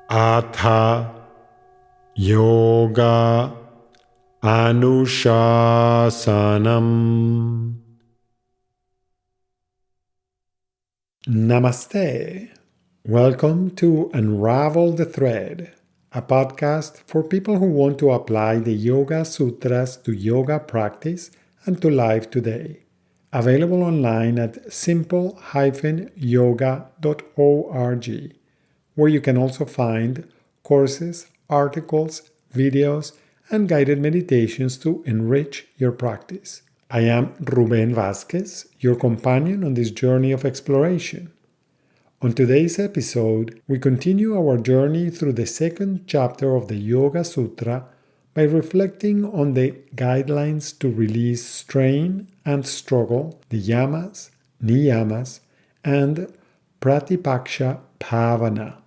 Atha Yoga Anushasanam. Namaste. Welcome to Unravel the Thread, a podcast for people who want to apply the Yoga Sutras to yoga practice and to life today. Available online at simple-yoga.org, where you can also find courses, articles, videos, and guided meditations to enrich your practice. I am Ruben Vázquez, your companion on this journey of exploration. On today's episode, we continue our journey through the second chapter of the Yoga Sutra by reflecting on the guidelines to release strain and struggle, the yamas, niyamas, and pratipaksha bhavana.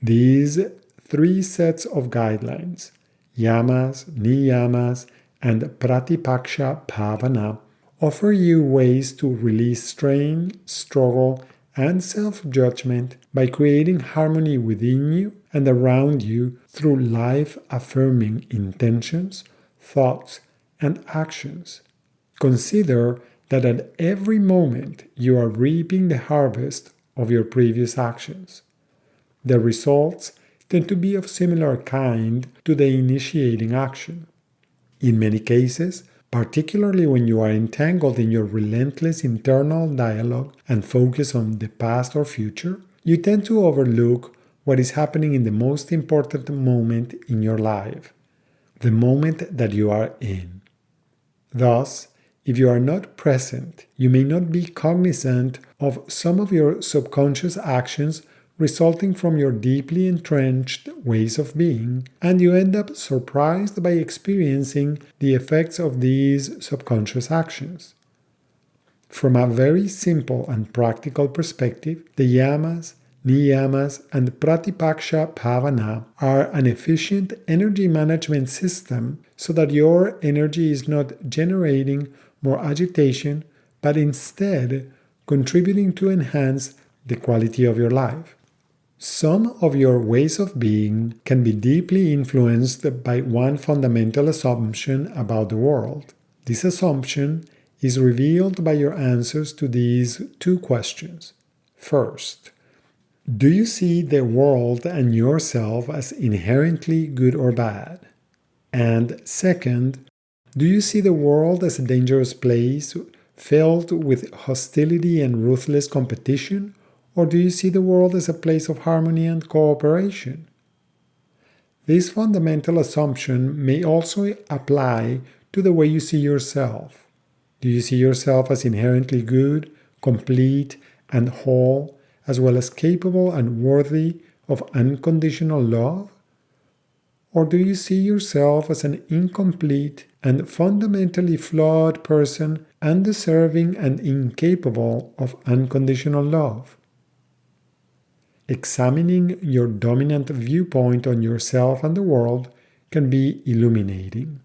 These three sets of guidelines, yamas, niyamas, and pratipaksha bhavana, offer you ways to release strain, struggle, and self-judgment by creating harmony within you and around you through life-affirming intentions, thoughts, and actions. Consider that at every moment you are reaping the harvest of your previous actions. The results tend to be of similar kind to the initiating action. In many cases, particularly when you are entangled in your relentless internal dialogue and focus on the past or future, you tend to overlook what is happening in the most important moment in your life, the moment that you are in. Thus, if you are not present, you may not be cognizant of some of your subconscious actions resulting from your deeply entrenched ways of being, and you end up surprised by experiencing the effects of these subconscious actions. From a very simple and practical perspective, the yamas, niyamas, and pratipaksha bhavana are an efficient energy management system so that your energy is not generating more agitation, but instead contributing to enhance the quality of your life. Some of your ways of being can be deeply influenced by one fundamental assumption about the world. This assumption is revealed by your answers to these two questions. First, do you see the world and yourself as inherently good or bad? And second, do you see the world as a dangerous place filled with hostility and ruthless competition? Or do you see the world as a place of harmony and cooperation? This fundamental assumption may also apply to the way you see yourself. Do you see yourself as inherently good, complete, and whole, as well as capable and worthy of unconditional love? Or do you see yourself as an incomplete and fundamentally flawed person, undeserving and incapable of unconditional love? Examining your dominant viewpoint on yourself and the world can be illuminating.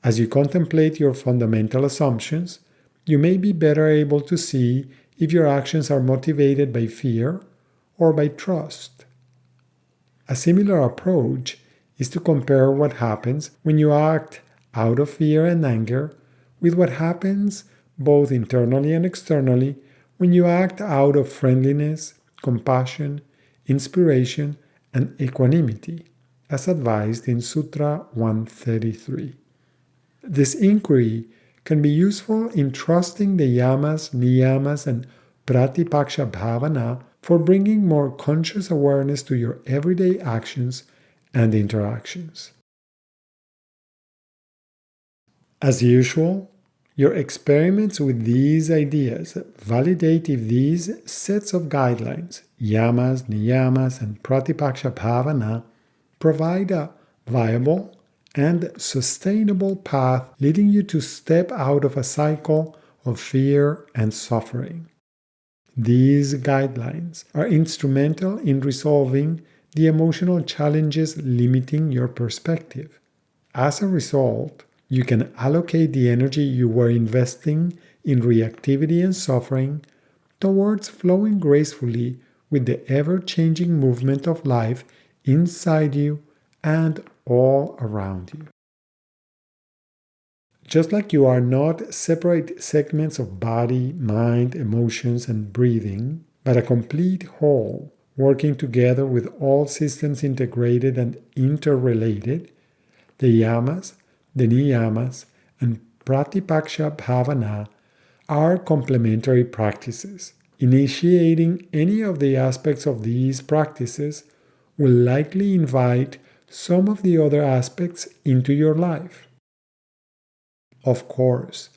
As you contemplate your fundamental assumptions, you may be better able to see if your actions are motivated by fear or by trust. A similar approach is to compare what happens when you act out of fear and anger with what happens both internally and externally when you act out of friendliness, compassion, inspiration, and equanimity, as advised in Sutra 133. This inquiry can be useful in trusting the yamas, niyamas, and pratipaksha bhavana for bringing more conscious awareness to your everyday actions and interactions. As usual, your experiments with these ideas validate if these sets of guidelines, yamas, niyamas, and pratipaksha bhavana, provide a viable and sustainable path leading you to step out of a cycle of fear and suffering. These guidelines are instrumental in resolving the emotional challenges limiting your perspective. As a result, you can allocate the energy you were investing in reactivity and suffering towards flowing gracefully with the ever-changing movement of life inside you and all around you. Just like you are not separate segments of body, mind, emotions, and breathing, but a complete whole, working together with all systems integrated and interrelated, the yamas, the niyamas, and pratipaksha bhavana are complementary practices. Initiating any of the aspects of these practices will likely invite some of the other aspects into your life. Of course,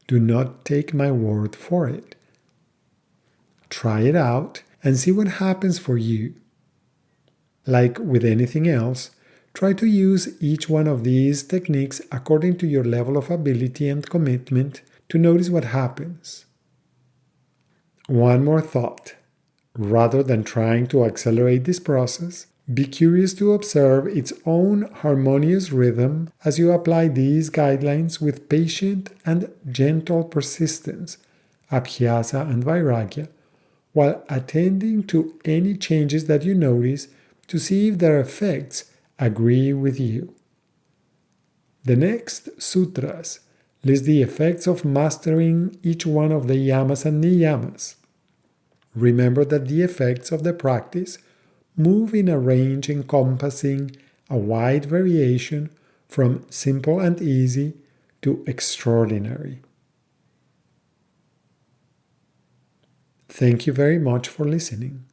do not take my word for it. Try it out and see what happens for you. Like with anything else, try to use each one of these techniques according to your level of ability and commitment to notice what happens. One more thought. Rather than trying to accelerate this process, be curious to observe its own harmonious rhythm as you apply these guidelines with patient and gentle persistence, abhyasa and vairagya, while attending to any changes that you notice to see if their effects agree with you. The next sutras list the effects of mastering each one of the yamas and niyamas. Remember that the effects of the practice move in a range encompassing a wide variation from simple and easy to extraordinary. Thank you very much for listening.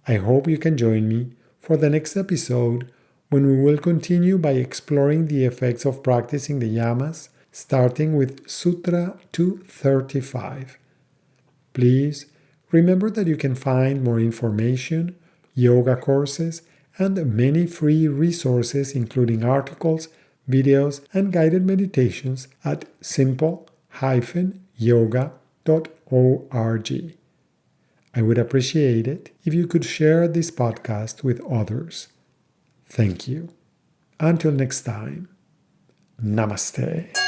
I hope you can join me for the next episode when we will continue by exploring the effects of practicing the yamas, starting with Sutra 235. Please remember that you can find more information, yoga courses, and many free resources including articles, videos, and guided meditations at simple-yoga.org. I would appreciate it if you could share this podcast with others. Thank you. Until next time, Namaste.